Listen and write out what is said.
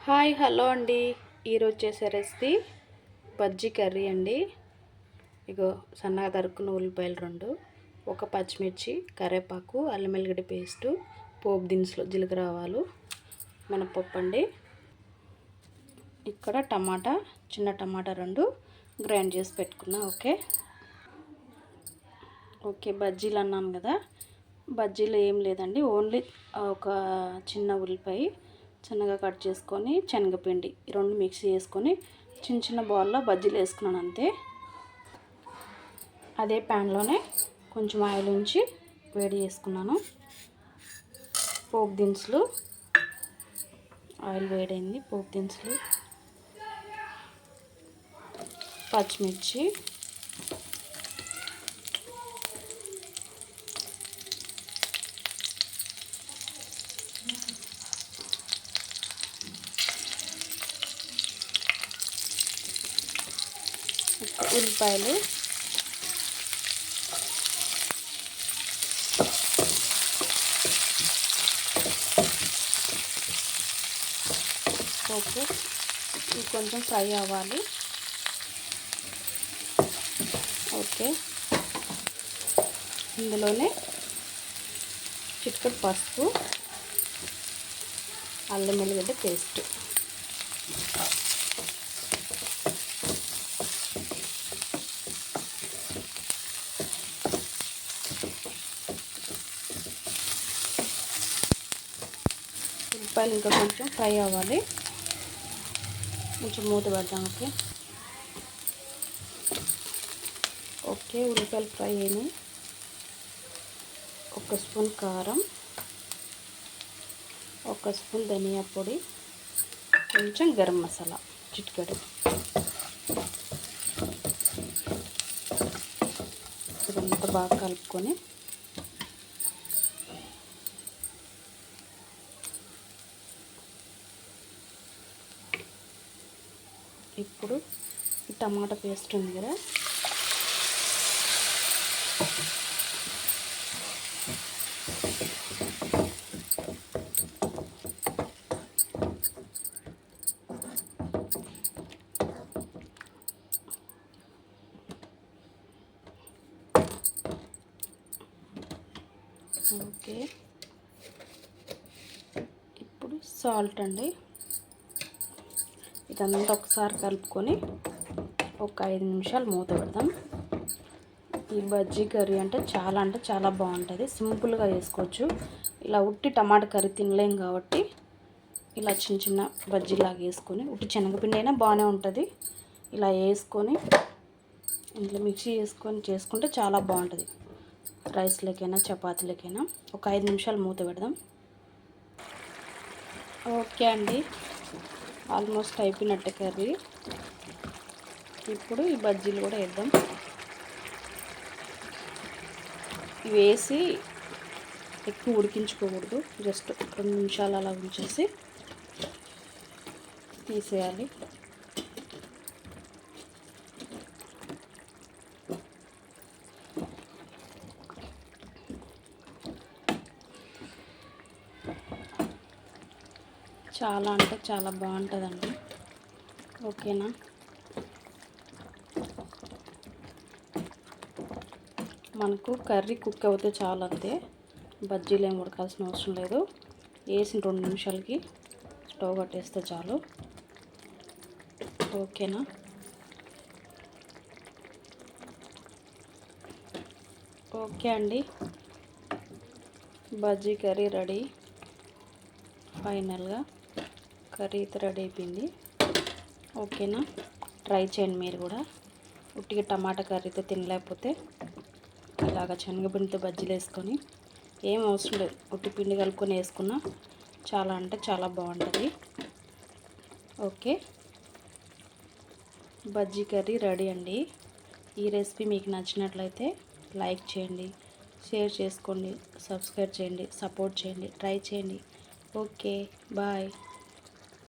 Hi hello అండి. ఈరోజు చేసే రెసిపీ బజ్జీ కర్రీ అండి. ఇగో సన్నగా తరుక్కున్న ఉల్లిపాయలు 2, ఒక పచ్చిమిర్చి, కరివేపాకు, అల్లం వెల్లిగడ్డ పేస్టు, పోపు దినుసులు, జీలకర్ర ఆవాలు, మినపప్పు అండి. ఇక్కడ టమాటా, చిన్న టమాటా 2 గ్రైండ్ చేసి పెట్టుకున్నా. ఓకే బజ్జీలు అన్నాను కదా, బజ్జీలు ఏం లేదండి, ఓన్లీ ఒక చిన్న ఉల్లిపాయ చిన్నగా కట్ చేసుకొని శనగపిండి 2 మిక్స్ చేసుకొని చిన్న చిన్న బాల్లో బజ్జీలు వేసుకున్నాను అంతే. అదే ప్యాన్లోనే కొంచెం ఆయిల్ ఉంచి వేడి చేసుకున్నాను. పోపు దినుసులు, ఆయిల్ వేడైంది, పోపు దినుసులు, పచ్చిమిర్చి, ఉల్లిపాయలు, ఓకే ఇది కొంచెం ఫ్రై అవ్వాలి. ఓకే ఇందులోనే చిటికెడు పసుపు, అల్లం వెల్లిగడ్డ పేస్ట్, ఉల్లిపాయలు ఇంకా కొంచెం ఫ్రై అవ్వాలి. కొంచెం మూత పెడదాం. ఓకే ఉల్లిపాయలు ఫ్రై అయినాయి. 1 స్పూన్ కారం, 1 స్పూన్ ధనియా పొడి, కొంచెం గరం మసాలా చిటికెడు. ఇదంతా బాగా కలుపుకొని ఇప్పుడు ఈ టమాటా పేస్ట్ ఉంది కదా, ఓకే ఇప్పుడు సాల్ట్ అండి. ఇదంతా ఒకసారి కలుపుకొని ఒక 5 నిమిషాలు మూత పెడదాం. ఈ బజ్జీ కర్రీ అంటే చాలా బాగుంటుంది. సింపుల్గా చేసుకోవచ్చు. ఇలా ఉట్టి టమాటా కర్రీ తినలేం కాబట్టి ఇలా చిన్న చిన్న బజ్జీలాగా వేసుకొని, ఉట్టి శనగపిండి అయినా బాగానే ఉంటుంది. ఇలా వేసుకొని ఇంట్లో మిక్సీ చేసుకొని చేసుకుంటే చాలా బాగుంటుంది. రైస్లోకైనా చపాతీలకైనా. ఒక 5 నిమిషాలు మూత పెడదాం. ఓకే అండి, ఆల్మోస్ట్ అయిపోయినట్టే కర్రీ. ఇప్పుడు ఈ బజ్జీలు కూడా వేద్దాం. ఇవి వేసి ఎక్కువ ఉడికించుకోకూడదు, జస్ట్ 2 నిమిషాలు అలా ఉంచేసి తీసేయాలి. చాలా అంటే చాలా బాగుంటుందండి. ఓకేనా, మనకు కర్రీ కుక్ అవుతే చాలు అంతే. బజ్జీలు ఏం ఉడకాల్సిన అవసరం లేదు. వేసిన 2 నిమిషాలకి స్టవ్ కట్టేస్తే చాలు. ఓకేనా, ఓకే అండి, బజ్జీ కర్రీ రెడీ. ఫైనల్గా కర్రీ అయితే రెడీ అయిపోయింది. ఓకేనా, ట్రై చేయండి మీరు కూడా. ఉట్టిగా టమాటా కర్రీతో తినలేకపోతే ఇలాగ శనగపిండితో బజ్జీలు వేసుకొని, ఏం అవసరం లేదు, ఉట్టి పిండి కలుపుకొని వేసుకున్నా చాలా అంటే చాలా బాగుంటుంది. ఓకే బజ్జీ కర్రీ రెడీ అండి. ఈ రెసిపీ మీకు నచ్చినట్లయితే లైక్ చేయండి, షేర్ చేసుకోండి, సబ్స్క్రైబ్ చేయండి, సపోర్ట్ చేయండి, ట్రై చేయండి. Okay bye.